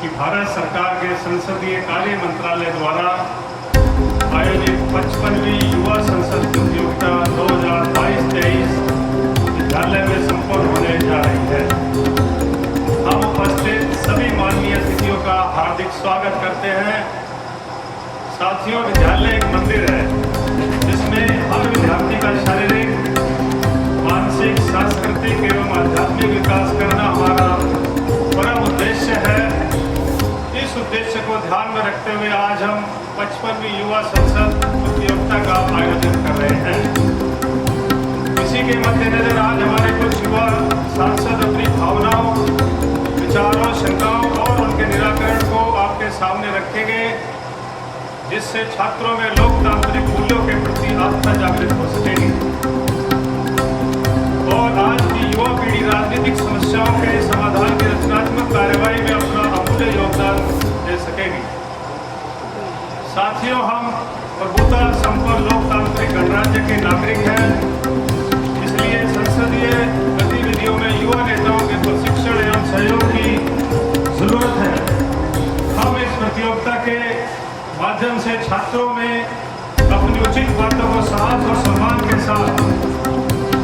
कि भारत सरकार के संसदीय कार्य मंत्रालय द्वारा आयोजित 55वीं युवा संसद प्रतियोगिता 2022-23 विद्यालय में संपन्न होने जा रही है। हम उपस्थित सभी माननीय अतिथियों का हार्दिक स्वागत करते हैं। साथियों, विद्यालय एक मंदिर है जिसमें हर विद्यार्थी का शारीरिक, मानसिक, सांस्कृतिक एवं आध्यात्मिक विकास करना हमारा परम उद्देश्य है। इस उद्देश्य को ध्यान में रखते हुए आज हम 55वीं युवा संसद प्रतियोगिता का आयोजन कर रहे हैं। इसी के मद्देनजर आज हमारे कुछ युवा सांसद अपनी भावनाओं, विचारों, शंकाओं और उनके निराकरण को आपके सामने रखेंगे, जिससे छात्रों में लोकतांत्रिक मूल्यों के प्रति आस्था जागृत हो सकेगी और आज की युवा पीढ़ी राजनीतिक समस्याओं के समाधान की रचनात्मक कार्यवाही में अपना अमूल्य योगदान दे सकेगी। साथियों, हम प्रभुता संपन्न लोकतांत्रिक गणराज्य के नागरिक हैं, इसलिए संसदीय गतिविधियों में युवा नेताओं के प्रशिक्षण एवं सहयोग की जरूरत है। हम इस प्रतियोगिता के माध्यम से छात्रों में अपनी उचित बातों को साहस और सम्मान के साथ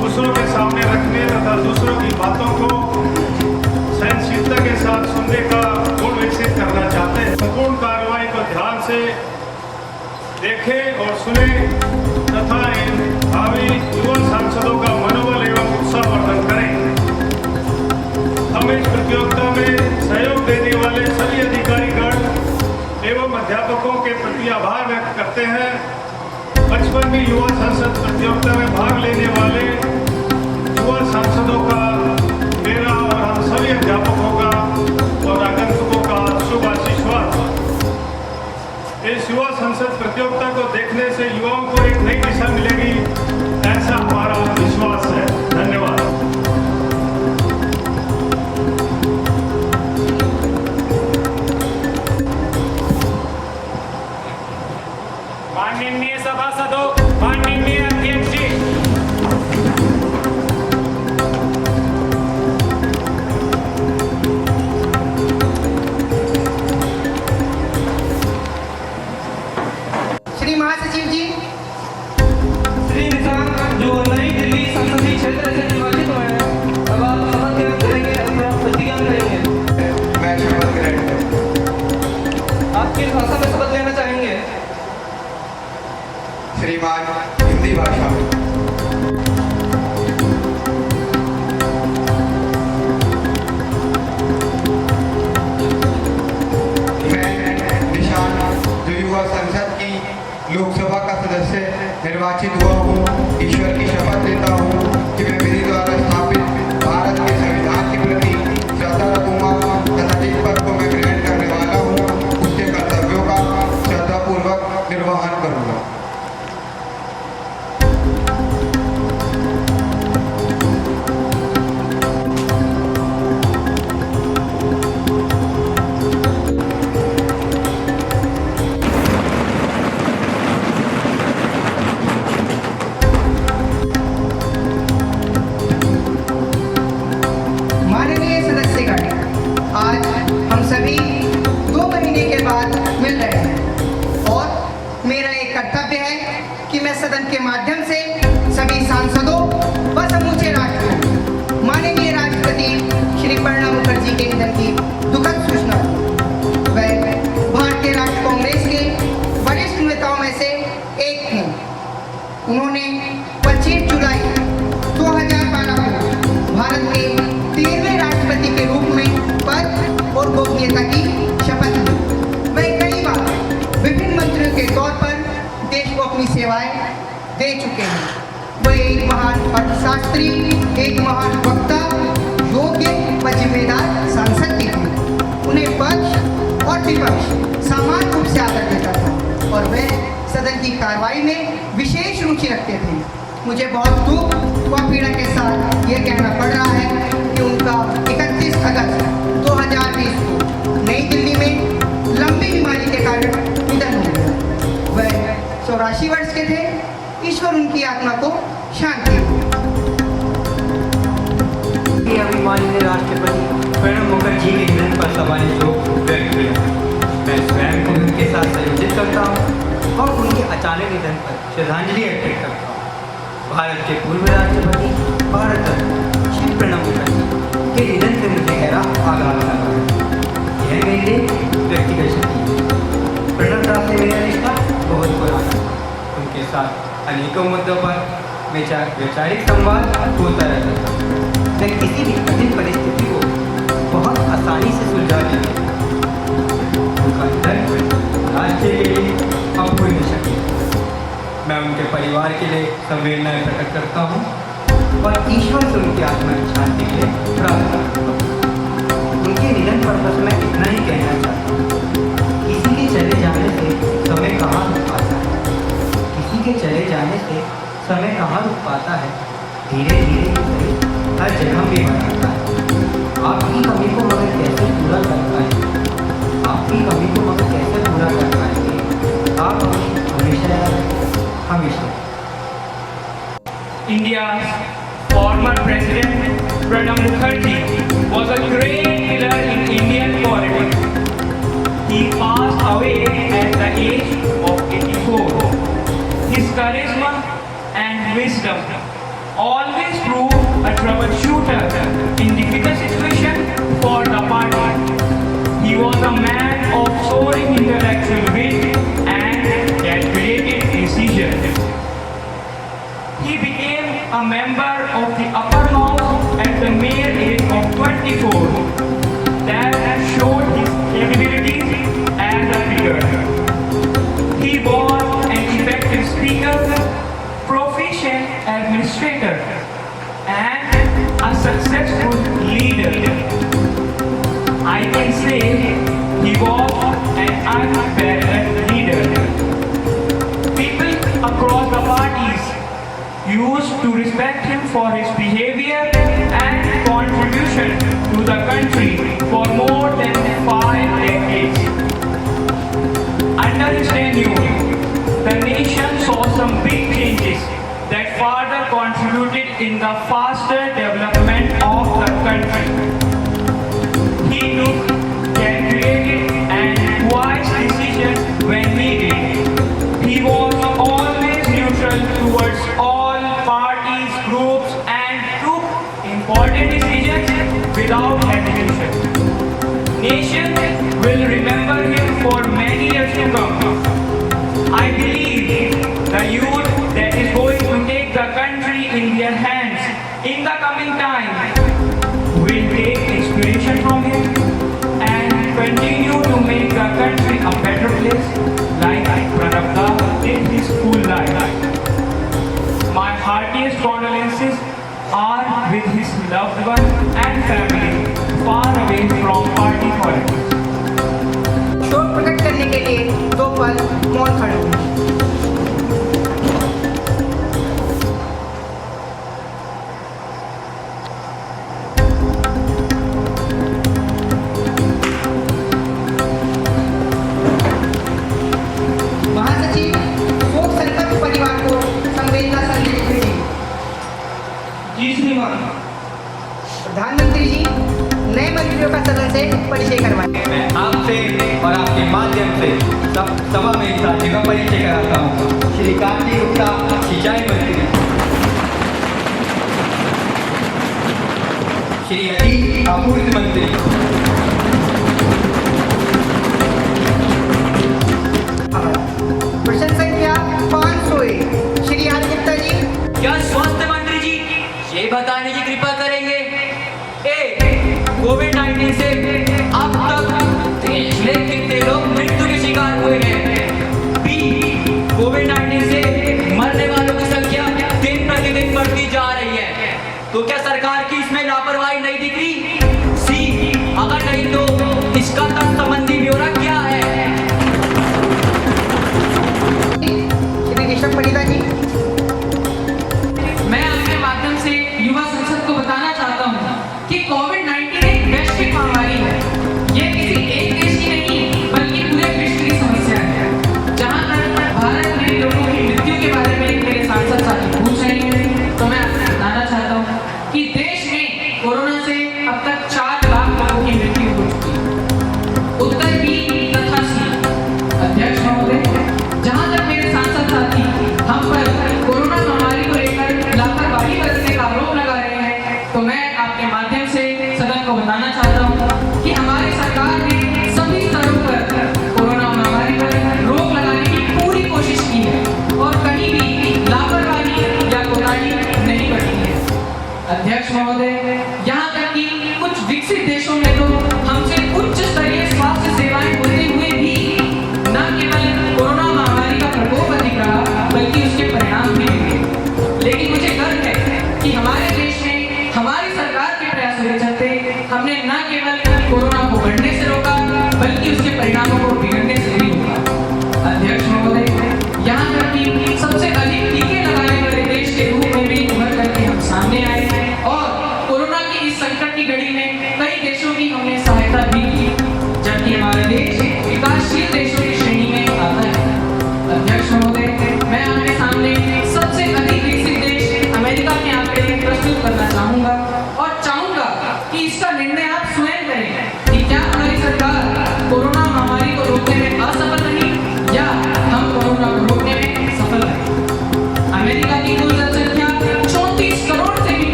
दूसरों के सामने रखने तथा दूसरों की बातों को सहनशीलता के साथ सुनने का गुण विकसित करना चाहते हैं। संपूर्ण कार्रवाई को ध्यान से देखें और सुने तथा इन भावी युवा सांसदों का मनोबल एवं उत्साहवर्धन करें। हम इस प्रतियोगिता में सहयोग देने वाले सभी अधिकारीगण एवं अध्यापकों के प्रति आभार व्यक्त करते हैं। 55वीं युवा संसद प्रतियोगिता में भाग लेने वाले युवा सांसदों का, मेरा और हम सभी अध्यापकों का और आगंतुकों का शुभ आशीर्वाद। इस युवा संसद प्रतियोगिता को देखने से युवाओं को एक नई दिशा मिलेगी, ऐसा हमारा विश्वास है। धन्यवाद। माननीय सभासदों, माननीय अध्यक्ष जी, श्री महासचिव जी, श्री निशान जो नई दिल्ली संसदीय क्षेत्र से निर्वाचित हुए हैं, अब आप शपथ ग्रहण करेंगे, अपना प्रतिज्ञा करेंगे। मैं शपथ ग्रहण करूँ। आप किस भाषा में शपथ लेना चाहेंगे? श्रीमान, हिंदी भाषा में। मैं निशान जो युवा संसद की लोकसभा का सदस्य निर्वाचित हुआ हूँ, ईश्वर की शपथ लेता हूँ कि मैं विधि द्वारा स्थापित भारत के संविधान के प्रति श्रद्धा रखूंगा तथा जिस पद को मैं ग्रहण करने वाला हूँ उसके कर्तव्यों का श्रद्धापूर्वक निर्वहन करूँगा। माननीय सदस्यगण, आज हम सभी 2 महीने के बाद मिल रहे हैं और मेरा एक कर्तव्य है कि मैं सदन के माध्यम से सभी सांसदों व समूचे राष्ट्र को माननीय राष्ट्रपति श्री प्रणब मुखर्जी के निधन की दुखद सूचना दूं। वह भारतीय राष्ट्रीय कांग्रेस के वरिष्ठ नेताओं में से एक थे। उन्होंने 25 जुलाई 2012 को भारत के 13वें राष्ट्रपति के रूप में पद और गोपनीयता की शपथ ली। वह कई बार विभिन्न मंत्रियों के तौर पर देश को अपनी सेवाएं दे चुके हैं। वह एक महान अर्थशास्त्री, एक महान वक्ता, योग्य व जिम्मेदार सांसद भी थे। उन्हें पक्ष और विपक्ष समान रूप से आदर देता था और वह सदन की कार्रवाई में विशेष रुचि रखते थे। मुझे बहुत दुख व पीड़ा के साथ यह कहना पड़ रहा है कि उनका 31 अगस्त 2020 को नई दिल्ली में लंबी बीमारी के कारण निधन हो गया। वह 84 वर्ष के थे। ईश्वर उनकी आत्मा को शांति माननीय राष्ट्रपति प्रणब मुखर्जी के निधन पर सभा ने शोक व्यक्त अचानक निधन पर श्रद्धांजलि अर्पित करता हूँ। भारत के पूर्व राष्ट्रपति भारत रत्न श्री प्रणब मुखर्जी के निधन से मुझे गहरा आघात लगा है। यह मेरे लिए व्यक्तिगत क्षति है। प्रणब दा से मेरा रिश्ता बहुत पुराना है। उनके साथ अनेकों मुद्दों पर वैचारिक संवाद होता रहता था। मैं किसी भी कठिन परिस्थिति को बहुत आसानी से सुलझा लेता था। उनका निधन राज्य के लिए अपूर्णीय क्षति है। मैं उनके परिवार के लिए संवेदनाएं प्रकट करता हूँ और ईश्वर से उनकी आत्मा की शांति के लिए प्रार्थना करता हूँ। उनके निधन पर बस मैं इतना ही कहना चाहता हूँ, किसी के चले जाने से समय कहाँ रुक पाता है। किसी के चले जाने से समय कहाँ रुक पाता है। धीरे धीरे ही हर जन्म भी बनाता है। आपकी कमी को मगर कैसे पूरा कर पाएंगे, आपकी कमी को मगर कैसे पूरा कर पाएंगे। आप हमेशा हमेशा India's former president Pranab Mukherjee was a great pillar in Indian politics. He passed away at the age of 84. His charisma and wisdom always proved a troubleshooter in difficult situations for the party. He was a man of soaring intellectual wit and calculated precision. He became a member of the upper house at the mere age of 24. That showed his capabilities as a leader. He was an effective speaker, proficient administrator, and a successful leader. I can say he was an unparalleled leader. People across the parties used to respect him for his behavior and contribution to the country for more than 5 decades. Under his tenure, the nation saw some big changes that further contributed in the faster development of the country. He took calculated and wise decisions when needed. He was always neutral towards all parties, groups, and took important decisions without hesitation. Nation will remember him for many years to come. I believe the youth that is going to take the country in their hands in the coming time will take inspiration from him and continue to make the country a better place like Pranab Da did his school life. My heartiest condolences are with his loved one and family far away from party politics. शोक प्रकट करने के लिए 2 पल मौन खड़े हुए। महासचिव शोक संतप्त परिवार को संवेदना संदेश भेजें। जी श्रीमान। प्रधानमंत्री जी नए मंत्रियों का सदन से परिचय करवाएं। मैं आपसे और आपके माध्यम से सभा में साथियों का परिचय कराता हूँ। श्री कार्तिक गुप्ता सिंचाई मंत्री, श्री अजीत आपूर्ति मंत्री, प्रश्न संख्या 501 श्री आर गुप्ता जी। क्या स्वास्थ्य मंत्री जी ये बताने की कृपा करेंगे कोविड-19 से अब तक देश में कितने लोग मृत्यु के शिकार हुए हैं? बी, कोविड-19 से मरने वालों की संख्या दिन प्रतिदिन बढ़ती जा रही है, तो क्या सरकार की इसमें लापरवाही नहीं दिख रही? सी, अगर नहीं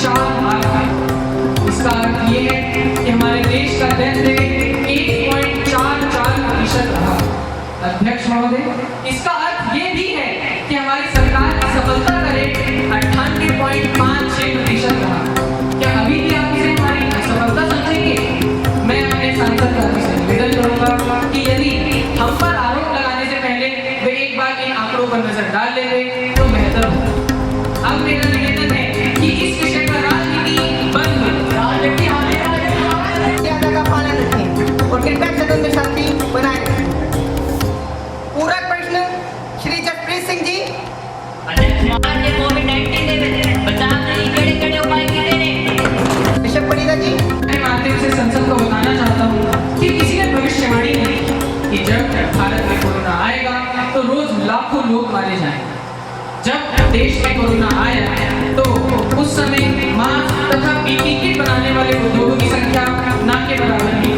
भाग है। इसका अर्थ ये है कि हमारे देश का डेथ रेट 1.44% रहा। अध्यक्ष महोदय, इसका अर्थ ये भी है कि हमारी सरकार की सफलता का रेट 98.56% रहा। क्या अभी भी आप इसे हमारी सफलता समझेंगे? मैं अपने सांसद साथी से निवेदन करूंगा कि यदि हम पर आरोप लगाने से पहले वे एक बार इन आंकड़ों पर नजर डाल लेते तो बेहतर होता। अब मेरा निवेदन है कि इस विषय पर राजनीति बंद हो। राजनीति मर्यादा का पालन रखें और कृपया सदन में शांति बनाए रखें। पूरक प्रश्न श्री जसप्रीत सिंह जी। कोविड-19 ਦੇ ਵਿੱਚ बचाव ਲਈ ਕਿਹੜੇ उपाय ਕੀਤੇ ਨੇ? ऋषभ परिदा जी। मैं माध्यम से संसद को बताना चाहता हूँ कि किसी ने भविष्यवाणी की कि जब भारत में कोरोना आएगा तो रोज लाखों लोग मारे जाएंगे। जब देश में कोरोना आया तो उस समय मास्क तथा पीपीई किट बनाने वाले उद्योगों की संख्या ना के बराबर थी।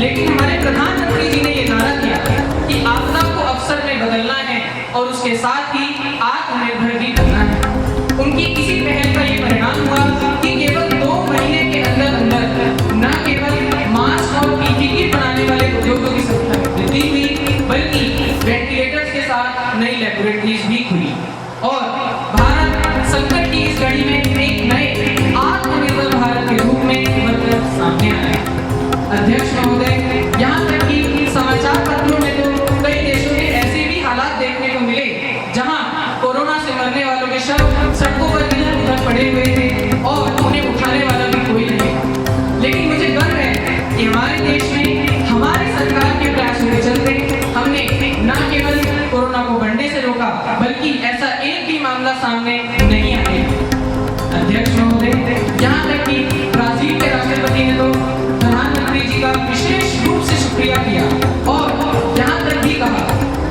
लेकिन हमारे प्रधानमंत्री जी ने ये नारा किया कि आपदा को अवसर में बदलना है और उसके साथ ही आत्मनिर्भर भी बनना है। उनकी किसी पहल का ये परिणाम हुआ कि केवल 2 महीने के अंदर अंदर न केवल मास्क और पीपीई किट बनाने वाले उद्योगों की संख्या में वृद्धि हुई बल्कि वेंटिलेटर्स के साथ नई लेबोरेटरीज भी खुली और भारत संकट की इस घड़ी में एक नए आत्मनिर्भर भारत के रूप में उभरकर सामने आया। अध्यक्ष महोदय, यहाँ तक कि समाचार पत्रों में तो कई देशों के ऐसे भी हालात देखने को मिले जहाँ कोरोना से मरने वालों के शव सड़कों पर इधर उधर पड़े हुए थे और उन्हें उठाने वाला भी कोई नहीं। लेकिन मुझे गर्व है कि हमारे देश में हमारी सरकार के प्रयासों के चलते हमने न केवल कोरोना को बढ़ने से रोका बल्कि ऐसा एक भी मामला सामने नहीं आया। अध्यक्ष महोदय, यहाँ तक कि ब्राजील के राष्ट्रपति ने तो प्रधानमंत्री जी का विशेष रूप से शुक्रिया किया और यहाँ तक भी कहा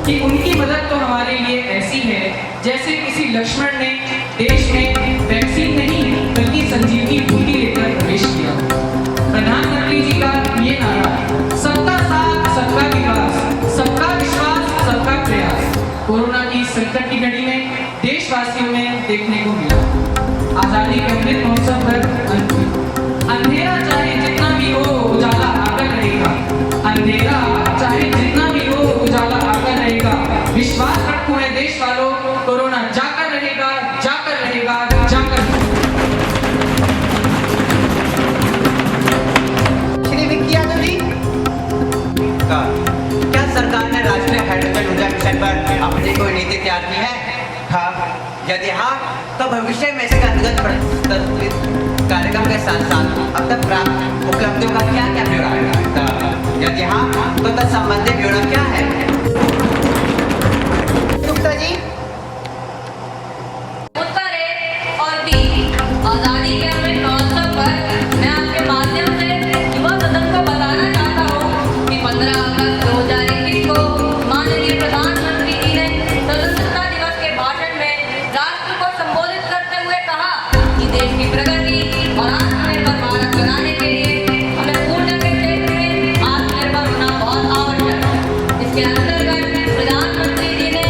कि उनकी मदद तो हमारे लिए ऐसी है जैसे किसी लक्ष्मण ने देश में वैक्सीन नहीं बल्कि संजीवनी बूटी लेकर प्रवेश किया। प्रधानमंत्री जी का ये नारा सबका साथ सबका विकास सबका विश्वास सबका प्रयास कोरोना की संकट की घड़ी में देशवासियों में देखने को मिला। आजादी के अमृत महोत्सव पर अंधेरा चाहे जितना भी हो उजाला आकर रहेगा। अंधेरा चाहे जितना भी हो उजाला आकर रहेगा। विश्वास रखो है देश वालों, कोरोना जाकर रहेगा जाकर रहेगा जाकर। श्री विक्की यादव जी। क्या सरकार ने राष्ट्रीय हाइड्रोजन ऊर्जा मिशन पर अपनी कोई नीति तैयार की है? हाँ, यदि हाँ तो भविष्य में इसका अंतर्गत प्रस्तुत कार्यक्रम के साथ साथ अब तक प्राप्त उपलब्धियों का क्या क्या ब्यौरा है? यदि हाँ तो तत्संबंधी ब्यौरा क्या है? गुप्ता जी। उत्तर ए और बी। आजादी के अमृत महोत्सव पर मैं आपके माध्यम से युवा सदन को बताना चाहता हूँ कि 15 अगस्त 2021 को माननीय प्रधानमंत्री जी ने स्वतंत्रता दिवस के भाषण में राष्ट्र को संबोधित करते हुए कहा कि देश की प्रगति और आत्मनिर्भर भारत बनाने के लिए हमें ऊर्जा के क्षेत्र में आत्मनिर्भर होना बहुत आवश्यक है। इसके अंतर्गत प्रधानमंत्री जी ने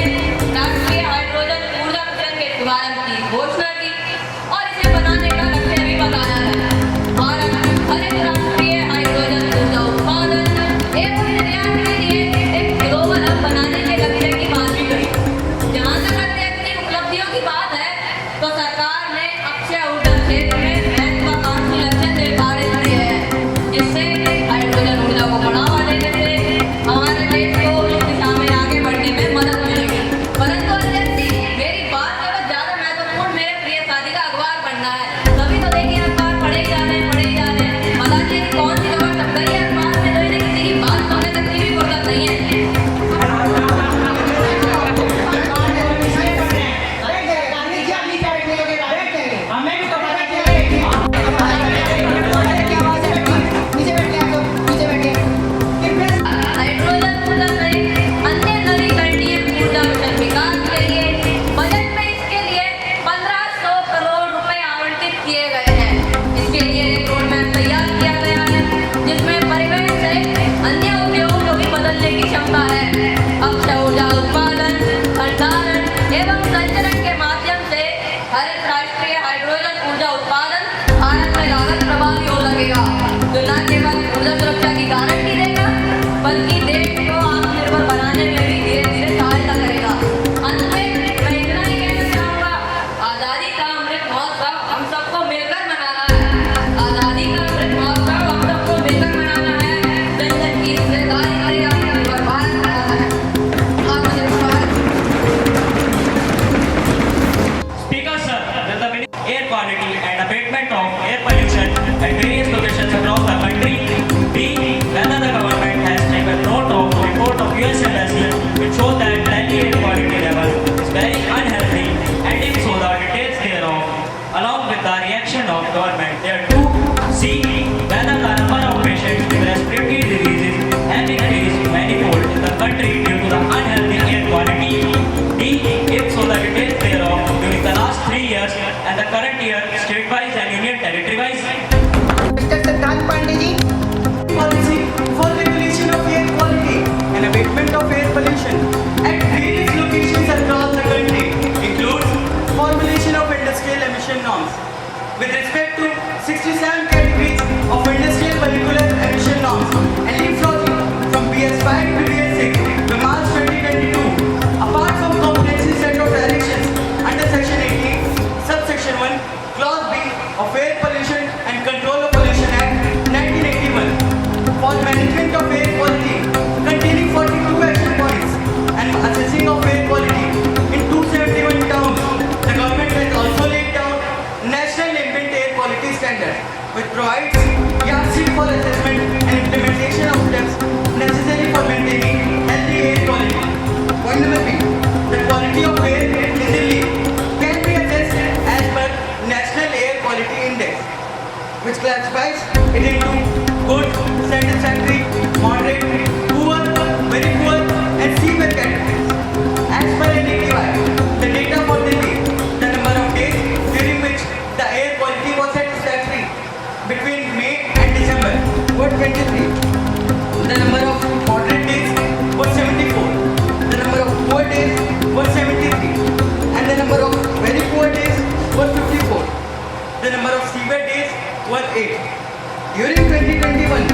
राष्ट्रीय हाइड्रोजन ऊर्जा मिशन के शुभारंभ की घोषणा की और इसे बनाने का लक्ष्य भी बताया है। भारत हरित राष्ट्रीय हाइड्रोजन ऊर्जा उत्पादन एवं निर्यात के लिए एक ग्लोबल हब बनाने के लक्ष्य की बात भी कही। जहाँ तक अध्यक्ष की उपलब्धियों की बात है तो सरकार ने अक्षय ऊर्जा क्षेत्र में महत्वाकांक्षी लक्ष्य निर्धारित किए हैं जिससे हाइड्रोजन ऊर्जा को बढ़ावा देने से हमारे देश को इस दिशा में आगे बढ़ने में मदद मिलेगी। परंतु अध्यक्ष जी, मेरी बात से ज्यादा महत्वपूर्ण मेरे प्रिय and the current year state-wise and union territory-wise. Mister सिद्धांत Pandey ji, Policy for regulation of air quality and abatement of air pollution at various locations across the country includes formulation of industrial emission norms. With respect to 67 categories of industrial vehicular emission norms and leapfrogging from BS5 to BS6 by March 2022, apart from comprehensive set of directions under Section 18, Subsection 1, Clause B of Air Pollution and Control of Pollution Act 1981 for management of air quality containing 42 action points and assessing of air quality in 271 towns, the government has also laid down National Ambient Air Quality Standard, which provides yardstick for assessment and implementation of steps necessary for maintaining healthy air quality. Point number 3. The quality of air in Delhi can be assessed as per National Air Quality Index, which classifies it into good, satisfactory, moderate, poor, very poor, and severe categories. As per NAQI, the data for Delhi, the number of days during which the air quality was satisfactory between May and December was 23. The number of moderate days was 74. The number of poor days was 73. And the number of very poor days was 54. The number of severe days was 8. During 2021,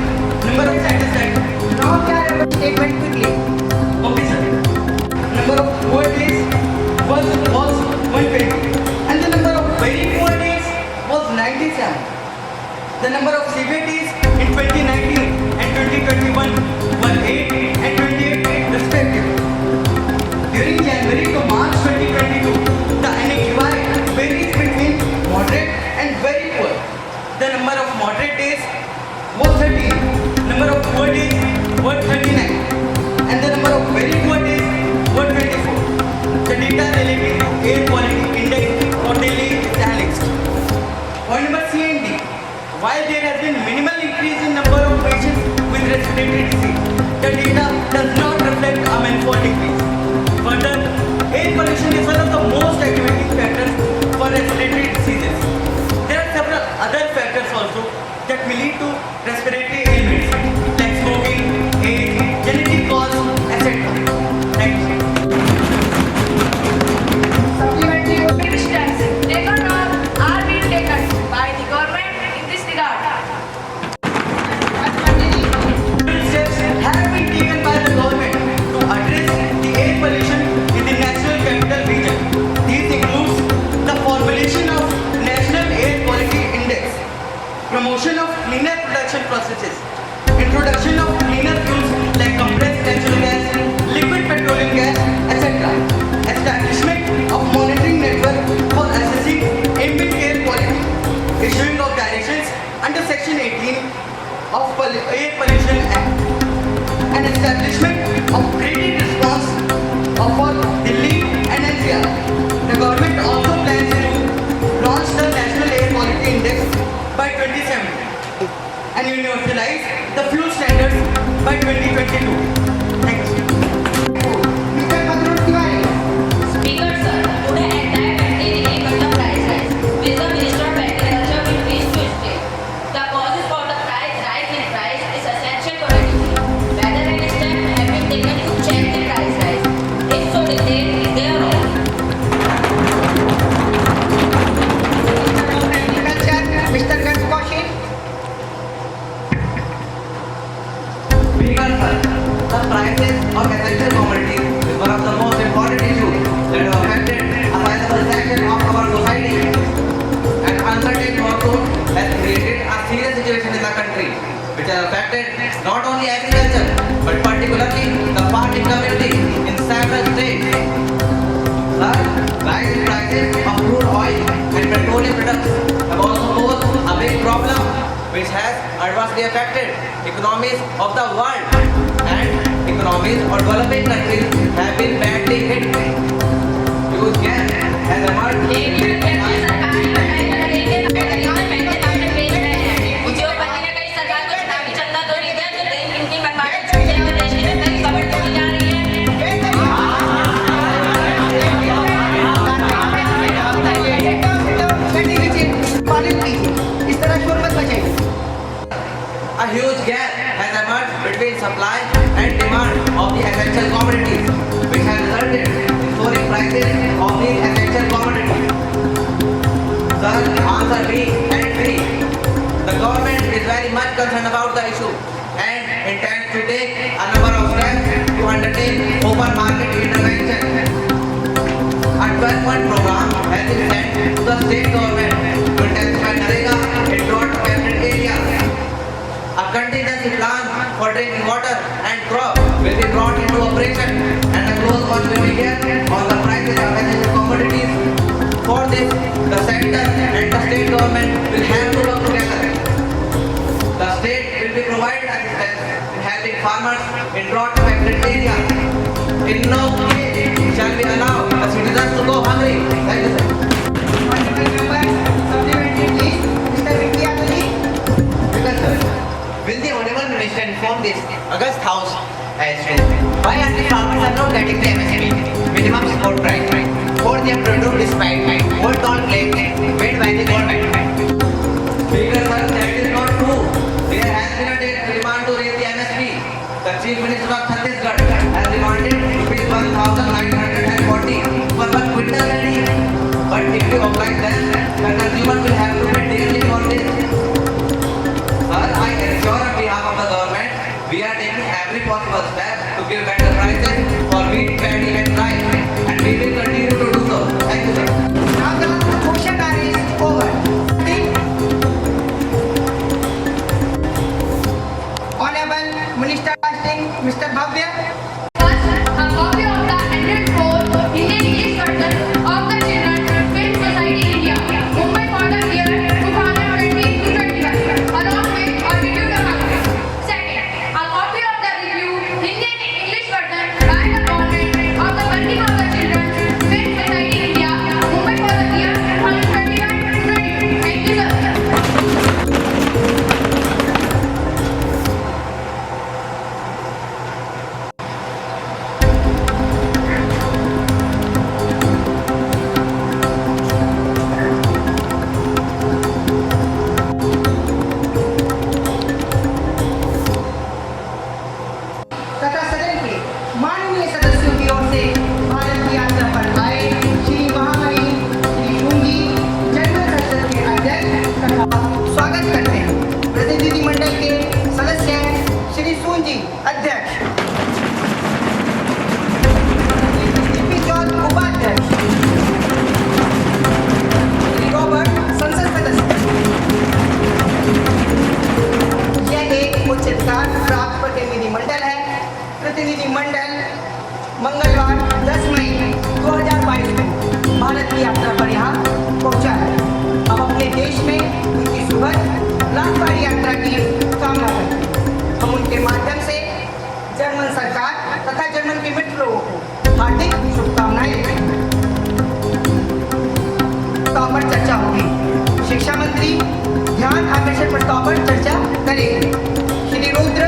number of satisfactory. now क्या है statement quickly? Okay, sir. Number of poor days was 120. And the number of very poor days was 97. The number of severe days in 2019 and 2021 were 8 and 28 respectively. During January to March 2022, the NAQI varies between moderate and very poor. The number of moderate days was 13. Number of poor days were 39. And the number of very poor days were 24. The data relating to air quality index for Delhi is annexed. Point number C and D. While there has been minimal increase in number of patients with respiratory disease, the data does not reflect a manifold decrease. Further, air pollution is one of the most aggravating factors for respiratory diseases. There are several other factors also that may lead to respiratory ailments like smoking, age, genetic cause, etc. Thank you. Supplementary Which steps, if or not, are being taken by the government in this regard? Pandey ji, Steps have been taken by the government to address the air pollution in the National Capital Region. These includes the formulation of National Air Quality Index, promotion of cleaner production processes, introduction of cleaner fuels like compressed natural gas, liquid petroleum gas, etc. Establishment of monitoring network for assessing ambient air quality, issuing of directions under Section 18 of Air Pollution Act, and establishment of graded response for Delhi and NCR. The government also plans to launch the National Air Quality Index by 2017 and universalize the fuel standards by 2022. Thank you. Mister Madhur Tiwari, Speaker sir, today entire country delayed got the price rise, which the Minister of Agriculture will wish to state. The causes for the rise in price is essential to reduce. Whether any step have been taken to check the price rise? If so, detail is there all. Agriculture mister Ganj Kaushik, Speaker sir, the prices of essential commodities is one of the most important issues that have affected a sizable section of our society. And uncertain monsoon has created a serious situation in the country, which has affected not only agriculture but particularly the farming community in several states. Sir, rise in prices of crude oil and petroleum products have also posed a big problem, which has adversely affected economies of the world, and economies of developing countries have been badly hit. Huge gap has emerged. लेकिन अध्यक्ष सरकारी बढ़ाई बढ़ाई के नाम पर महंगे दाम में बेच रहे हैं। उद्योगपति ने कई सरकार को चुनावी चंदा तो नहीं दिया, जो देश इनकी मनमानी छूटे और देश की कई खबर की जा रही है। Mister supply and demand of the essential commodities, which has resulted in soaring prices of these essential commodities. Sir, answer B and B. The government is very much concerned about the issue and intends to take a number of steps to undertake open market intervention. A 12-month program has been sent to the state government to intensify NREGA in drought-affected areas. A contingency plan for drinking water and crop will be brought into operation, and a close watch will be kept on the prices of essential commodities. For this, the center and the state government will have to work together. The state will be provided assistance in helping farmers in drought-affected areas. In no case shall we allow the citizens to go hungry. Thank you, sir. Honorable members, supplementary please. Mr. Vidyadhari. Because, sir, will the Honorable Minister inform this August House as well? Why are the farmers are not getting the MSP, minimum support price, for their produce despite what all claims made by the government? Speaker, sir, that is not true. There has been a demand to raise the MSP. The Chief Minister of Chhattisgarh has demanded rupees 1,940 for 1 quintal ready. But if you oblige them, the consumer will have to pay dearly for this. Sir, I assure on behalf of the government, we are taking every possible step to give better prices for wheat, paddy and rice, and we will continue to do so. Thank you, sir. Now the question hour is over. Honorable Minister Casting, Mr. Bhavya. First, a copy of the annual report Indian English version of the Children's Film Society India, Mumbai for the year 2020-21, along with a review document. Second, a copy of the review Indian English version by the government of the working of the Children's Film Society India, Mumbai for the year 2021-22. Thank you, sir. तथा सदन के माननीय सदस्यों की ओर से भारत की यात्रा पर आए श्री महामहिम श्री शुंगी जनरल संसद के अध्यक्ष तथा स्वागत करते हैं प्रतिनिधिमंडल के सदस्य श्री सूंजी अध्यक्ष, श्री जॉर्ज उपाध्यक्ष, श्री रॉबर्ट संसद सदस्य। यह एक उच्च स्थान प्राप्त प्रतिनिधिमंडल है। प्रतिनिधिमंडल मंगलवार 10 मई 2022 को भारत की यात्रा पर यहाँ पहुँचा है। अब अपने देश में उनकी सुखद लाभकारी यात्रा की कामना करते हैं। हम उनके माध्यम से जर्मन सरकार तथा जर्मन के मित्र लोगों को हार्दिक शुभकामनाएं देते हैं। प्रस्ताव पर चर्चा होगी। शिक्षा मंत्री ध्यान आकर्षण प्रस्ताव पर चर्चा करेंगे। श्री रुद्र।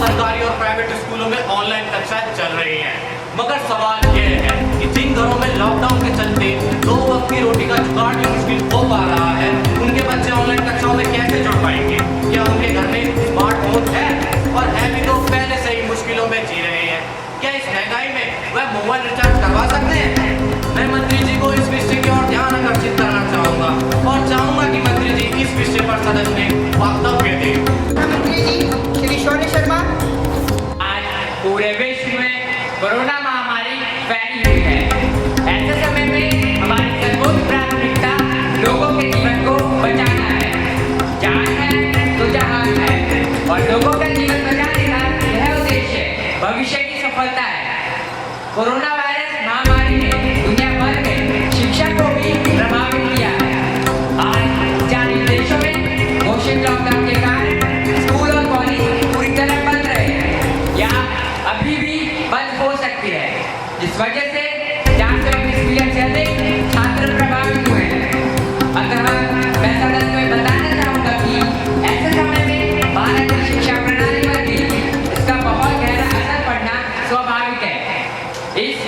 सरकारी और प्राइवेट स्कूलों में ऑनलाइन कक्षाएं चल रही हैं, मगर सवाल यह है कि जिन घरों में लॉकडाउन के चलते 2 वक्त की रोटी का जुगाड़ भी मुश्किल हो पा रहा है, उनके बच्चे ऑनलाइन कक्षाओं में कैसे जुड़ पाएंगे? क्या उनके घर में स्मार्टफोन है और है भी तो पहले से ही मुश्किलों में जी रहे हैं? क्या इस महंगाई में वह मोबाइल रिचार्ज करवा सकते हैं? मैं मंत्री जी को इस विषय की ओर ध्यान आकर्षित करना चाहूँगा और चाहूँगा कि मंत्री जी इस विषय पर सदन में वक्तव्य दें। मंत्री जी श्री शौर्य शर्मा। आज पूरे विश्व में कोरोना महामारी फैली हुई है। ऐसे समय में हमारी सर्वोच्च प्राथमिकता लोगों के जीवन को बचाना है। जान है तो जहान है, और लोगों का जीवन बचाने का यह उद्देश्य भविष्य की सफलता है। कोरोना वायरस महामारी ने दुनिया भर में शिक्षा को भी प्रभावित किया है। आज 40 देशों में घोषित लॉकडाउन के कारण स्कूल और कॉलेज पूरी तरह बंद रहे हैं या अभी भी बंद हो सकती है, जिस वजह से 421 मिलियन से अधिक छात्र प्रभावित हुए हैं। अतः मैं सदन में बताना चाहूँगा कि ऐसे समय में भारत की शिक्षा प्रणाली पर भी इसका बहुत गहरा असर पड़ना स्वाभाविक है। इस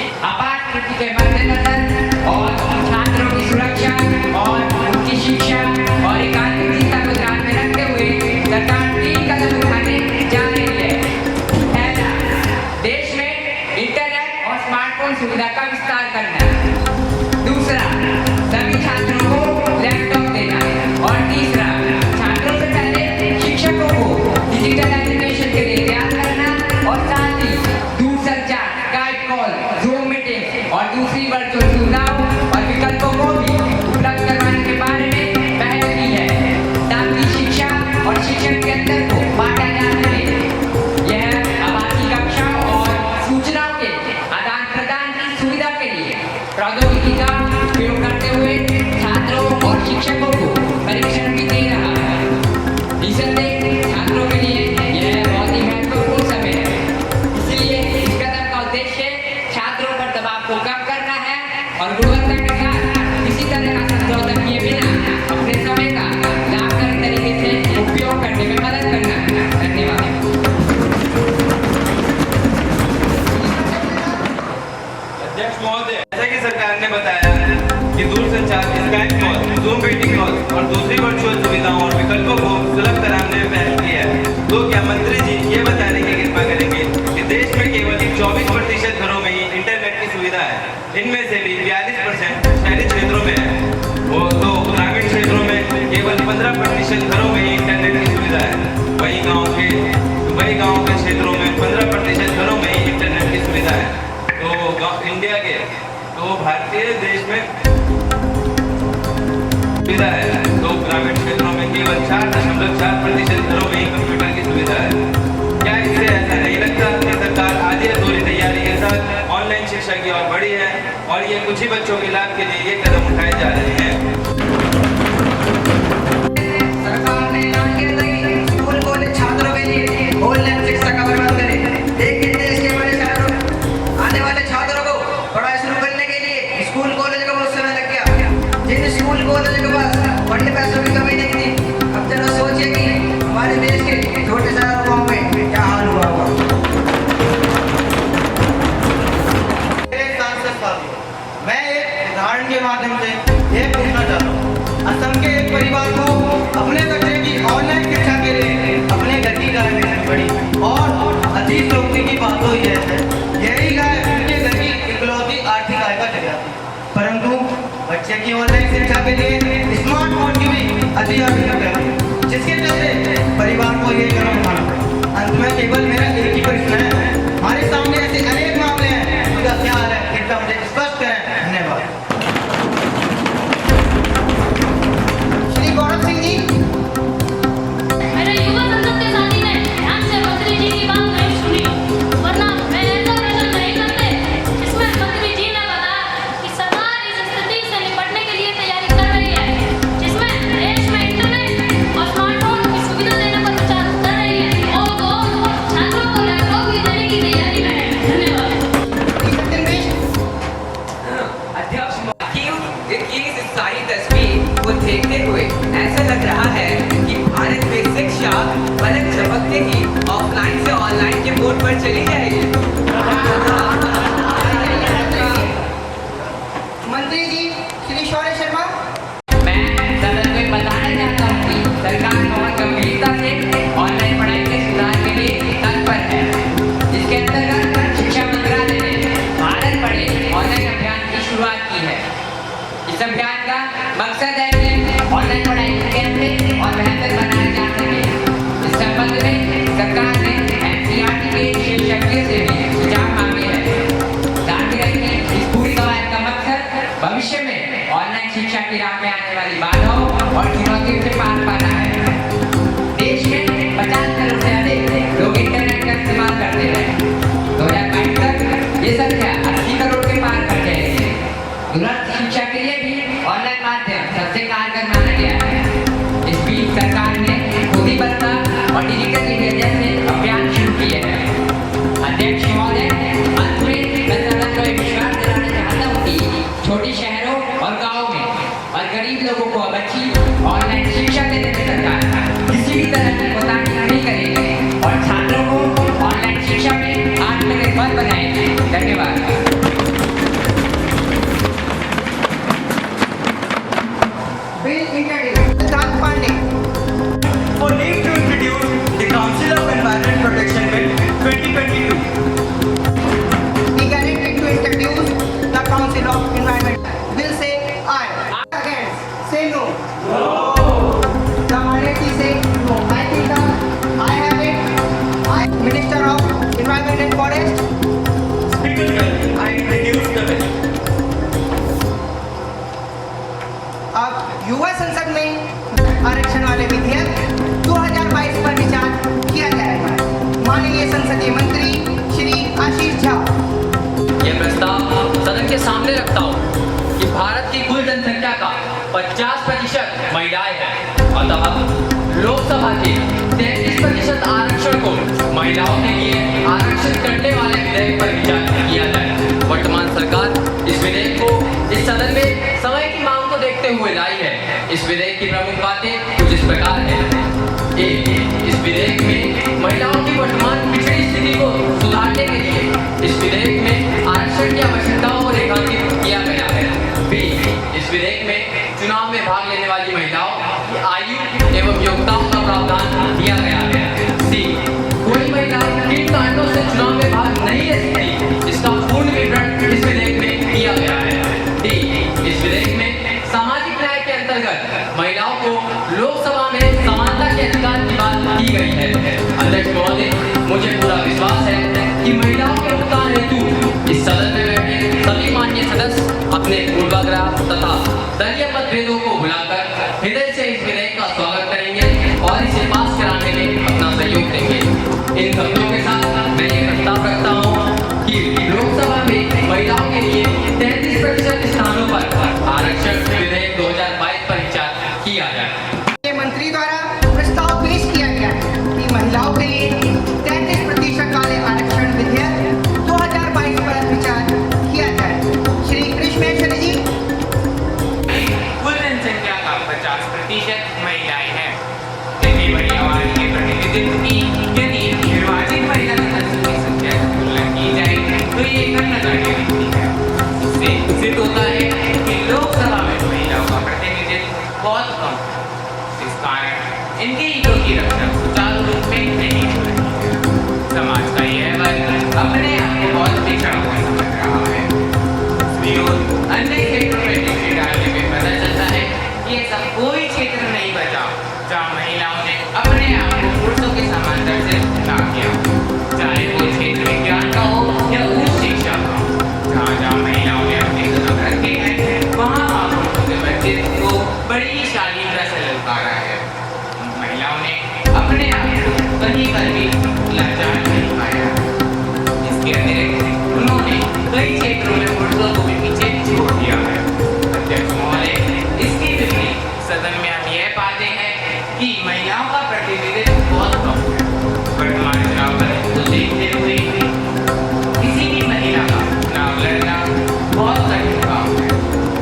सुविधा है, तो ग्रामीण क्षेत्रों में केवल 4.4% घरों में ही कंप्यूटर की सुविधा है। क्या इससे ऐसा नहीं लगता कि सरकार आधी अधूरी तैयारी के साथ ऑनलाइन शिक्षा की ओर बढ़ी है और ये कुछ ही बच्चों के लाभ के लिए ये कदम उठाए जा रहे हैं? सरकार ने ऐलान किया था कि स्कूल कॉलेज छात्रों के लिए ऑनलाइन शिक्षा का प्रबंध करें, लेकिन देश के बड़े शहरों आने वाले छात्रों को पढ़ाई शुरू करने के लिए स्कूल कॉलेज का बहुत समय लग गया। जिन स्कूल कॉलेज के पास बड़े पैसों की कमी नहीं थी, अब जरा सोचिए कि हमारे देश के छोटे शहरों गाँव में क्या हाल हुआ होगा। मैं एक उदाहरण के माध्यम से ये पूछना चाहता हूँ, असम के एक परिवार को अपने बच्चे की ऑनलाइन शिक्षा के लिए अपने घर की गाय बेचनी पड़ी और अतीत लोगों की बात तो ये है, यही गाय उनके घर की इकलौती आर्थिक आय का जरिया थी। परंतु बच्चे की ऑनलाइन शिक्षा के लिए स्मार्टफोन की भी अति आवश्यकता है, जिसके चलते परिवार को ये कदम उठाना पड़ा। अंत में केवल मेरा एक ही प्रश्न है, हमारे सामने ऐसे अनेक मामले हैं, उनका क्या हाल है, कृपया मुझे स्पष्ट करें। धन्यवाद। श्री गौरव सिंह जी। मेरे युवा संसद के साथी ने ध्यान से मंत्री जी की बात नहीं सुनी, वरना मैं ऐसा प्रश्न नहीं करते। इसमें मंत्री जी ने बताया कि सरकार इस स्थिति से निपटने के लिए तैयारी कर रही है, जिसमें देश में इंटरनेट और स्मार्टफोन की सुविधा देने पर विचार कर रही है और छात्रों को लैपटॉप भी देने की तैयारी में है। धन्यवाद। की इस सारी तस्वीर को देखते हुए ऐसा लग रहा है कि भारत में शिक्षा पलक झपकते ही ऑफलाइन से ऑनलाइन के मोड पर चली जाएगी। मंत्री जी श्री शौर्य शर्मा। मैं सदन में बताना चाहता हूँ कि सरकार बहुत गंभीरता से ऑनलाइन पढ़ाई के सुधार के लिए तत्पर है, जिसके अंतर्गत शिक्षा मंत्रालय ने भारत पढ़े ऑनलाइन अभियान की शुरुआत की है। इस अभियान का मकसद है कि ऑनलाइन पढ़ाई को बेहतर और बेहतर बनाया जा सके। इस संबंध में सरकार ने NCERT के विशेषज्ञों से भी सुझाव मांगे हैं। ध्यान दें कि इस पूरी कवायद का मकसद भविष्य में ऑनलाइन शिक्षा की राह में आने वाली बाधाओं और चुनौतियों से पार पाना है। देश में 50 करोड़ से अधिक लोग इंटरनेट का इस्तेमाल करते हैं। 2022 तक ये संख्या 80 करोड़ के पार कर जाएगी। दूरस्थ शिक्षा के लिए भी ऑनलाइन माध्यम सबसे कारगर माना गया है। इस बीच सरकार ने खुद ही बस्ता और डिजिटल इंडिया जैसे अभियान शुरू किए हैं। अध्यक्ष महोदय, अंत में मैं सदन को विश्वास दिलाना चाहता हूँ कि छोटे शहरों और गाँव में और गरीब लोगों को अब अच्छी ऑनलाइन शिक्षा देने में सरकार किसी भी तरह की कोताही नहीं करेगी और छात्रों को ऑनलाइन शिक्षा में आत्मनिर्भर बनाएगी। धन्यवाद। Bill introduce Siddharth Pandey. For leave to introduce the Council of Environment Protection Bill 2022. Be guaranteed to introduce the Council of Environment. Will say aye. Against say no. No. The minority say no. I think I have it. I, Minister of Environment and Forest. Speaker, I introduce the bill. अब युवा संसद में आरक्षण वाले विधेयक 2022 पर विचार किया जाएगा। माननीय संसदीय मंत्री श्री आशीष झा। ये प्रस्ताव सदन के सामने रखता हूँ कि भारत की कुल जनसंख्या का 50% महिलाएं हैं। अतः लोकसभा के 33% आरक्षण को महिलाओं के लिए आरक्षित करने वाले विधेयक पर विचार किया जाए। वर्तमान सरकार इस विधेयक को इस सदन में समय की मांग को देखते हुए लाई है। इस विधेयक की प्रमुख बातें कुछ इस प्रकार हैं। एक, इस विधेयक में महिलाओं की वर्तमान पिछड़ी स्थिति को सुधारने के लिए इस विधेयक में आरक्षण की आवश्यकताओं को रेखांकित किया गया है। बी, इस विधेयक में चुनाव में भाग लेने वाली महिलाओं की आयु एवं योग्यताओं का प्रावधान दिया गया है। सी, कोई महिला किन कारणों से चुनाव में भाग नहीं ले सकती, इसका पूर्ण विवरण इस विधेयक में किया गया है। डी, इस विधेयक में सामाजिक न्याय के अंतर्गत महिलाओं को लोकसभा में समानता के अधिकार की बात की गई है। अध्यक्ष महोदय, मुझे पूरा विश्वास है कि महिलाओं के उत्थान हेतु इस सदन में बैठे सभी माननीय सदस्य अपने पूर्वाग्रह तथा दलीय मतभेदों को भुलाकर हृदय से इस विधेयक का स्वागत करेंगे और इसे पास कराने में अपना सहयोग देंगे। इन शब्दों के साथ मैं ये प्रस्ताव रखता हूँ कि लोकसभा में महिलाओं के लिए 33% स्थानों पर आरक्षण विधेयक 2022 पर विचार किया जाए। मंत्री द्वारा प्रस्ताव पेश किया गया है कि महिलाओं के लिए 33% वाले आरक्षण विधेयक 2022 पर विचार किया जाए। श्री कृष्णेश्वरी जी। कुल जनसंख्या का 50% महिलाएं हैं। इतनी बड़ी आबादी के प्रतिनिधित्व की यदि निर्वाचित महिला सदस्यों की संख्या की तुलना की जाए तो ये नगण्य दिखती है। इससे सिद्ध होता है कि लोकसभा में महिलाओं का प्रतिनिधित्व बहुत कम है। इस कारण इनके हितों की रक्षा सुचारू रूप में नहीं हो रही है। समाज का यह वर्ग अपने आप को बहुत पिछड़ा हुआ समझ रहा है। दूसरी ओर अन्य क्षेत्रों में दृष्टि डालने में पता चलता है कि ऐसा कोई क्षेत्र नहीं बचा जहाँ महिलाओं ने अपने आप को पुरुषों के समान दर्जे ना किया, चाहे वो क्षेत्र विज्ञान का हो या उच्च शिक्षा का। जहाँ महिलाओं ने अपने कदम रखे हैं वहाँ पुरुषों के बच्चे को बड़ी शालीनता से ललकारा है। महिलाओं ने अपने आप को कहीं पर भी लाचार नहीं पाया। इसके अतिरिक्त उन्होंने कई क्षेत्रों में पुरुषों को भी पीछे छोड़ दिया है। अध्यक्ष महोदय, इसके विपरीत सदन में हम यह पाते हैं कि महिलाओं का प्रतिनिधित्व बहुत कम है। वर्तमान चुनाव को देखते हुए किसी भी महिला का चुनाव लड़ना बहुत कठिन काम है।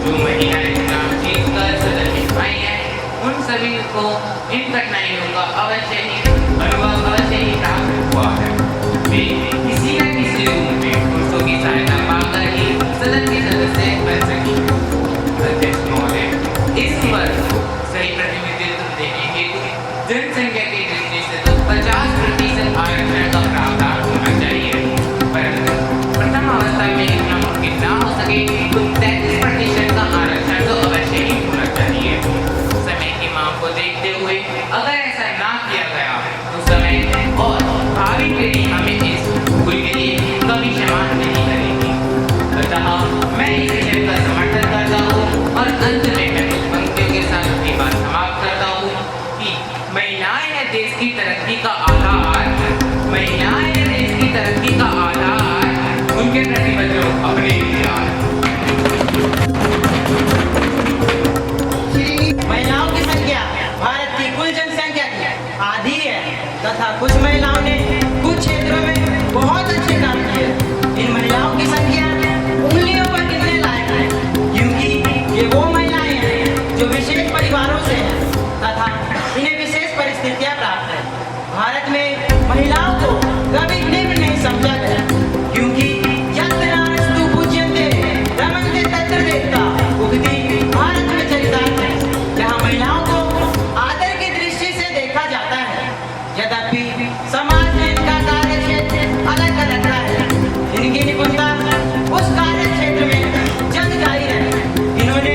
जो महिलाएं चुनाव जीतकर सदन में आई हैं उन सभी को इन कठिनाइयों का अवश्य ही अनुभव अवश्य ही प्राप्त हुआ है। वे किसी न किसी रूप में पुरुषों की सहायता पाकर ही सदन के सदस्य बन सकी। अध्यक्ष महोदय, इस वर्ग को सही प्रतिनिधित्व देने हेतु जनसंख्या की दृष्टि से तो 50% आरक्षण का प्रावधान होना चाहिए, परंतु प्रथम अवस्था में इतना मुमकिन ना हो सके तो 33% का आरक्षण तो अवश्य ही होना चाहिए। समय की मांग को देखते हुए अगर ऐसा ना किया गया तो समय और भावी पीढ़ी हमें इस भूल के लिए कभी क्षमा नहीं करेगी। अतः मैं इस विषय का समर्थन करता हूँ और अंत में मैं कुछ पंक्तियों के साथ अपनी बात समाप्त करता हूँ कि महिलाएं हैं देश की तरक्की का आधार। महिलाएं हैं देश की तरक्की का आधार। उनके प्रति बदलो अपने विचार। महिलाओं की संख्या भारत की कुल जनसंख्या की आधी है तथा कुछ महिलाओं ने कुछ क्षेत्रों में बहुत अच्छे काम किए। इन महिलाओं की संख्या उंगलियों पर गिनने लायक है, क्योंकि ये वो महिलाएं हैं जो विशेष परिवारों से हैं तथा इन्हें विशेष परिस्थितियां प्राप्त है। भारत में महिलाओं को कभी निम्न नहीं समझा गया, क्योंकि यत्र नास्तु पूज्यन्ते रमन्ते तत्र देवता उक्ति भारत में चरितार्थ है, जहाँ महिलाओं को आदर की दृष्टि से देखा जाता है। यद्यपि समाज में इनका कार्य क्षेत्र अलग अलग रहा है। इनकी निपुणता उस कार्य क्षेत्र में जग जाहिर है। इन्होंने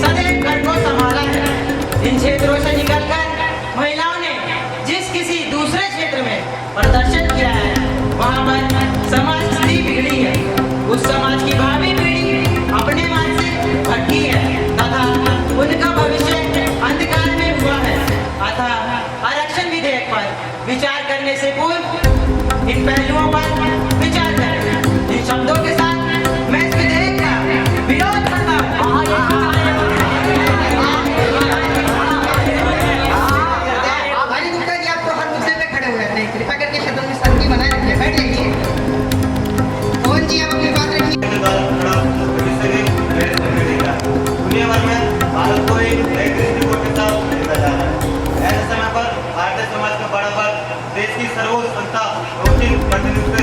सदैव घर को संभाला है। इन क्षेत्रों से निकलकर महिलाओं ने जिस किसी दूसरे क्षेत्र में प्रदर्शन किया है वहाँ पर समाज स्थिति बिगड़ी है। उस समाज की भावी पीढ़ी अपने मन से भटकी है तथा उनका भविष्य अंधकार में हुआ है। अतः आरक्षण विधेयक पर विचार करने से पूर्व इन पहलुओं पर विचार करें। इन शब्दों के साथ मैं इस विधेयक का विरोध करता हूँ। भाई गुप्ता जी, आप तो हर मुद्दे पे खड़े हुए रहते हैं। कृपया करके सदन में शांति बनाए रखिए। बैठ जाइए। मोहन जी, आप अपनी बात रखिए। दुनिया भर में भारत को एक नए दृष्टिकोण के साथ देखा जा रहा है। ऐसे समय पर भारतीय समाज का बड़ा वर्ग देश की सर्वोच्च संस्था प्रतिनिधित्व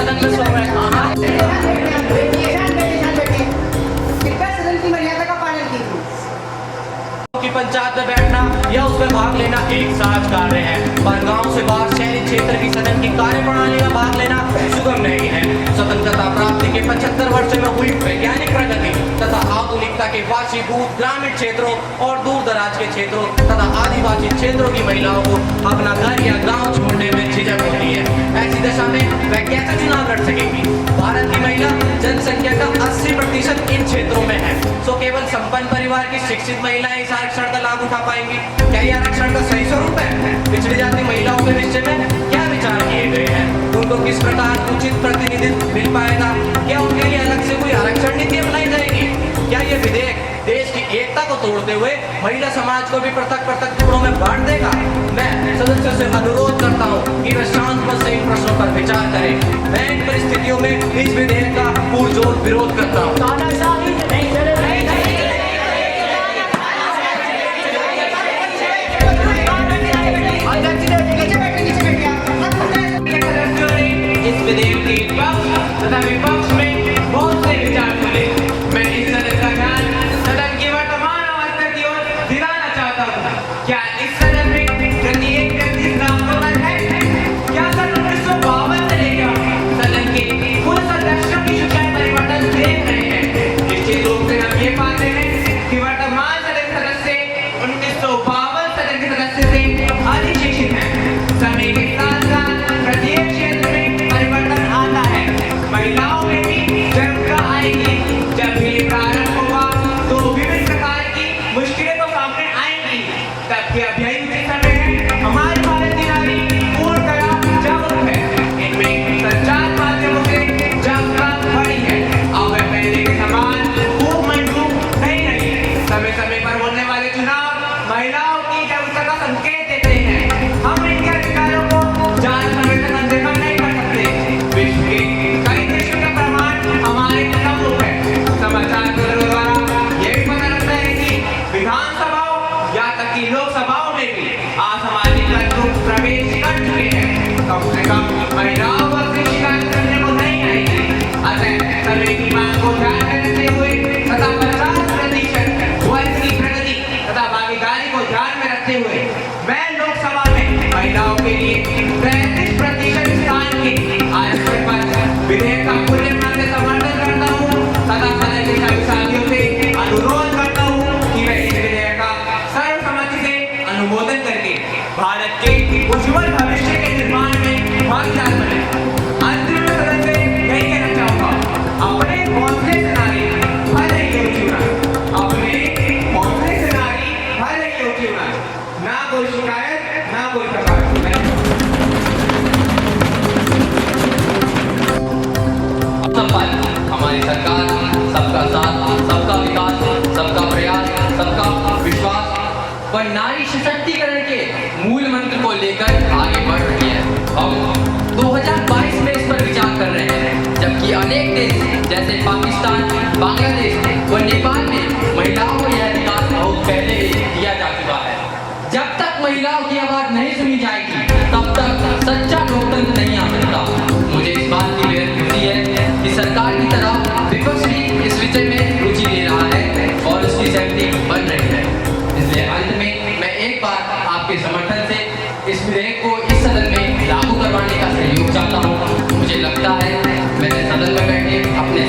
सदन में सो रहे हैं। कृपया सदन की मर्यादा का पालन कीजिए। की पंचायत में बैठना या उसमें भाग लेना एक सहज कार्य है, पर गांव से बाहर शहरी क्षेत्र की सदन की कार्यप्रणाली में भाग लेना सुगम नहीं है। स्वतंत्रता प्राप्ति के 75 वर्ष में हुई वैज्ञानिक प्रगति तथा आधुनिकता के वाशीभूत ग्रामीण क्षेत्रों और दूर दराज के क्षेत्रों तथा आदिवासी क्षेत्रों की महिलाओं को अपना घर या गाँव छोड़ने में झिझक होती है। ऐसी दशा में वह कैसे चुनाव लड़ सकेगी? भारत की महिला जनसंख्या का 80% इन क्षेत्रों में है, तो केवल संपन्न परिवार की शिक्षित महिलाएं इस आरक्षण का लाभ उठा पाएंगी। क्या ये आरक्षण का सही स्वरूप है? पिछड़ी जाति महिलाओं के विषय में क्या विचार किए गए हैं? उनको किस प्रकार उचित प्रतिनिधित्व मिल पाएगा? क्या उनके लिए अलग से कोई आरक्षण नीति अपनाई जाएगी? क्या ये विधेयक देश की एकता को तोड़ते हुए महिला समाज को भी पृथक पृथक टुकड़ों में बांट देगा? मैं सदस्यों से अनुरोध करता हूँ कि वे शांत मन से इन प्रश्नों पर विचार करें। मैं इन परिस्थितियों में इस विधेयक का पुरजोर विरोध करता हूँ। इस विधेयक के पक्ष तथा विपक्ष में बहुत से विचार मिले। मैं इस सदन का ध्यान सदन की वर्तमान अवस्था की ओर दिलाना चाहता हूँ। क्या इस सदन में प्रत्येक व्यक्ति नामजद है? क्या सन 1952 से लेकर सदन के कुल सदस्यों की शिकायत परिवर्तन देख रहे हैं? निश्चित रूप से हम ये पाते हैं कि वर्तमान सदन सदस्य 1952 सदन के सदस्य से अधिक शिक्षित हैं। समय के साथ साथ प्रत्येक क्षेत्र में परिवर्तन आता है। महिलाओं में भी जरूरत आएगी। जब ये प्रारंभ होगा तो विभिन्न प्रकार की मुश्किलें तो सामने आएंगी। तब के अभी उचित समय है। हमारी भारत की नारी पूर्णतः जागरूक है। इनमें संचार माध्यमों से जागरूकता बढ़ी है। अब वह पहले के समान खूब मंजूर नहीं रही। समय समय पर होने वाले चुनाव महिलाओं की जागरूकता का संकेत देते हैं। हम इनके अधिकारों को जान समय तक अनदेखा नहीं कर सकते। विश्व के कई देशों का प्रमाण हमारे सम्मुख है। समाचार पत्रों द्वारा यह भी पता लगता है कि विधानसभाओं या तक की लोकसभाओं में भी असामाजिक तत्व प्रवेश कर चुके हैं। कम से कम महिलाओं को अपनी शिकायत करने को नहीं आएगी। अतः समय की मांग को ध्यान में रखते हुए तथा 50% वर्ग की प्रगति तथा भागीदारी को ध्यान में रखते हुए मैं लोकसभा में महिलाओं के लिए 35% स्थान के आरक्षण पर विधेयक का पूर्ण मन से समर्थन करता हूँ तथा सदन के सभी साथियों से अनुरोध करता हूँ कि वे इस विधेयक का सर्वसम्मति से अनुमोदन करके भारत के उज्जवल भविष्य के निर्माण में भागीदार बने। अंतिम में सदन से यही कहना चाहूँगा, अपने हौसले से नारी हर एक ऊंची उड़ान। अपने हौसले से नारी हर एक ऊंची उड़ान। ना कोई शिकायत ना कोई प्रकार। हमारी सरकार सबका साथ, सबका विकास, सबका प्रयास, सबका विश्वास व नारी सशक्तिकरण के मूल मंत्र को लेकर आगे बढ़ रही है। हम 2022 में इस पर विचार कर रहे हैं, जबकि अनेक देश जैसे पाकिस्तान, बांग्लादेश व नेपाल में महिलाओं को यह अधिकार बहुत पहले दिया जा चुका है। जब तक महिलाओं की आवाज नहीं सुनी जाएगी तब तक सच्चा लोकतंत्र नहीं आ सकता। मुझे इस बात की बेहद खुशी है कि सरकार की तरह विपक्ष भी इस विषय में रुचि ले रहा है और उसकी सहमति बन रही है। इसलिए अंत में मैं एक बार आपके समर्थन से इस विधेयक को इस सदन में लागू करवाने का सहयोग चाहता हूँ। मुझे लगता है मैंने सदन में बैठे अपने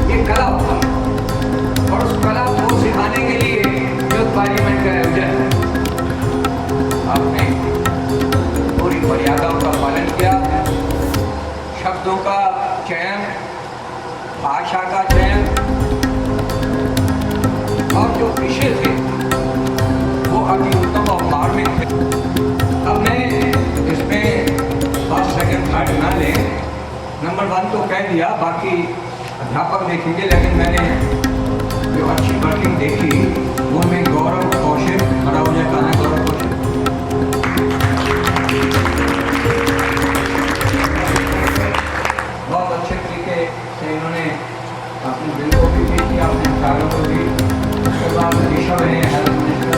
ये कला होता है और उस कला को सिखाने के लिए यूथ पार्लियामेंट का आयोजन आपने पूरी मर्यादाओं का पालन किया, शब्दों का चयन, भाषा का चयन और जो विषय थे वो अति उत्तम और मार्मिक थे। अब मैं इसमें फर्स्ट सेकंड थर्ड ना लें, नंबर 1 तो कह दिया, बाकी अध्यापक देखेंगे, लेकिन मैंने जो अच्छी वर्किंग देखी वो में गौरव कौशिक, खड़ा हो जाए, कहाँ है गौरव कौशिक? बहुत अच्छे तरीके से इन्होंने अपनी बिल को भी पेश किया, अपने विचारों को भी। उसके बाद ऋषभ है हेल्थ मिनिस्टर,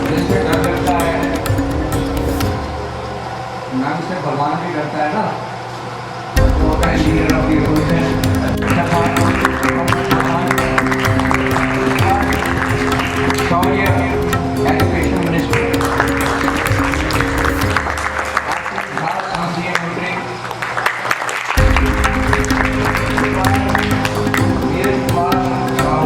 जिससे डर लगता है, नाम से भगवान भी डरता है ना, तो मैं leader of the Shaurya education minister, संसदीय मंत्री नीरज कुमार राव,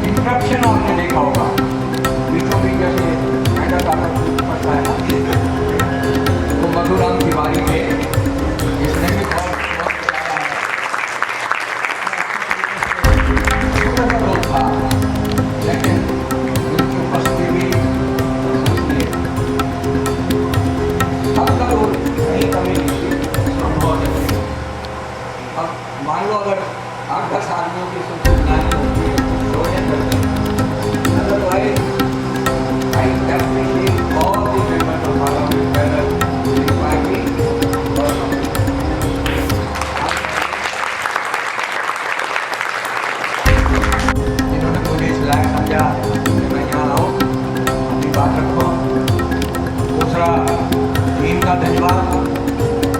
इंट्रप्शन आपने देखा होगा, बीचों बीच जैसे मेहनत आकर पड़ता है तो मधुराम तिवारी थे, इसने भी बहुत था, लेकिन उनकी उपस्थिति भी सबका रोल कहीं कमी नहीं थी, सब बहुत अच्छे। अब मान लो अगर 8-10 आदमियों की सूचना होती है, otherwise I appreciate all the members of Parliament, whether the party or not. जिन्होंने मुझे इस लायक समझा कि मैं यहाँ आऊँ, अपनी बात रखूँ। दूसरा टीम का धन्यवाद,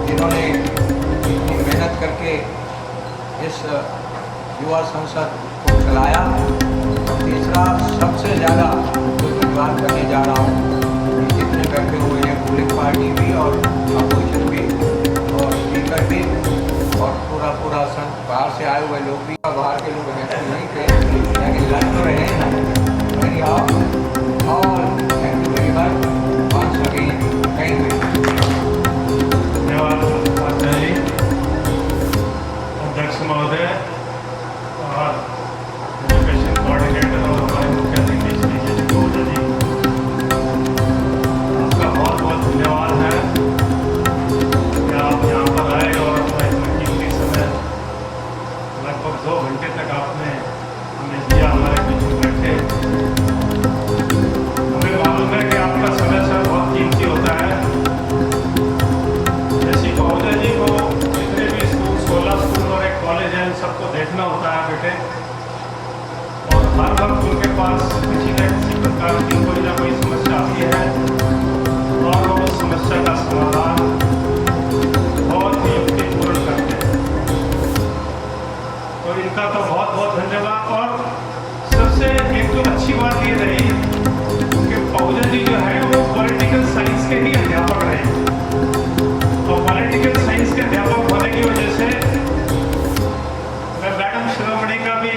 जिन्होंने इतनी मेहनत करके इस युवा संसद को चलाया। तीसरा सबसे ज़्यादा जो धन्यवाद करने जा रहा हूँ, जितने बैठे हुए हैं, रूलिंग पार्टी भी और अपोजिशन भी और स्पीकर भी और पूरा संघ, बाहर से आए हुए लोग भी, बाहर के लोग ऐसे नहीं थे लेकिन लग तो रहे हैं ना, वेरी और thank you very much once again, thank you. धन्यवाद आचार्य जी, अध्यक्ष महोदय और एजुकेशन कोऑर्डिनेटर और हमारे मुख्य अतिथि श्री जी गौड़ा जी, आपका बहुत बहुत धन्यवाद है कि आप यहाँ पर आए और अपना इतना कीमती समय लगभग 2 घंटे तक आपने हमें दिया, हमारे बीच में बैठे। हमें मालूम है कि आपका समय सर बहुत कीमती होता है। जैसी गौड़ा जी को जितने भी स्कूल, 16 स्कूल और एक कॉलेज है, इन सबको देखना होता है बेटे, और हर वक्त उनके पास किसी न किसी प्रकार की कोई ना कोई समस्या आती है और वो उस समस्या का समाधान बहुत ही युक्तिपूर्ण करते हैं। तो इनका तो बहुत बहुत धन्यवाद। और सबसे एक तो अच्छी बात ये रही कि पहुजा जी जो है वो पॉलिटिकल साइंस के ही अध्यापक रहे, और पॉलिटिकल साइंस के अध्यापक होने की वजह से मैं मैडम शिरोमणि का भी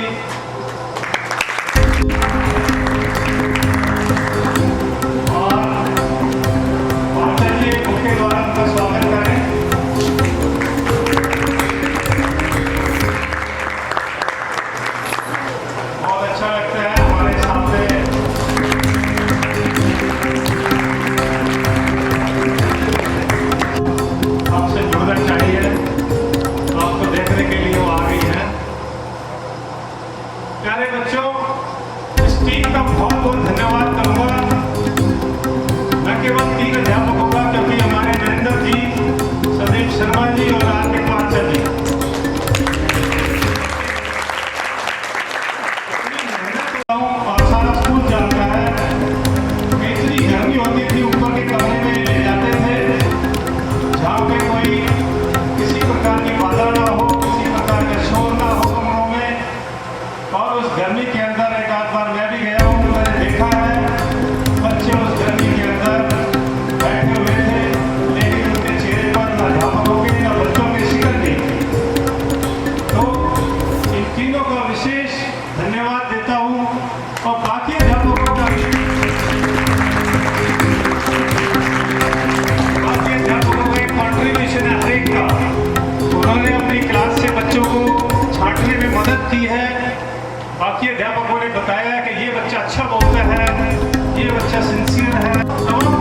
और चलिए उनके द्वारा उनका स्वागत करें। बहुत अच्छा लगता है हमारे सामने आपसे जुड़ना चाहिए, तो आपको देखने के लिए वो आ गई है। प्यारे बच्चों, इस टीम का बहुत बहुत धन्यवाद करूंगा, न केवल 3 अध्यापकों का, क्योंकि हमारे नरेंद्र जी, संदीप शर्मा जी और आरके पार्चा जी और सारा स्कूल जानता है कि इतनी गर्मी होती थी, ऊपर के कमरे में ले जाते थे जहाँ पे कोई किसी प्रकार की बाधा ना हो, किसी प्रकार का शोर ना हो, तीनों का विशेष धन्यवाद देता हूँ और बाकी अध्यापकों का एक कॉन्ट्रीब्यूशन है हर एक का। उन्होंने अपनी क्लास से बच्चों को छांटने में मदद की है। बाकी अध्यापकों ने बताया कि ये बच्चा अच्छा बोलता है, ये बच्चा सिंसियर है। तमाम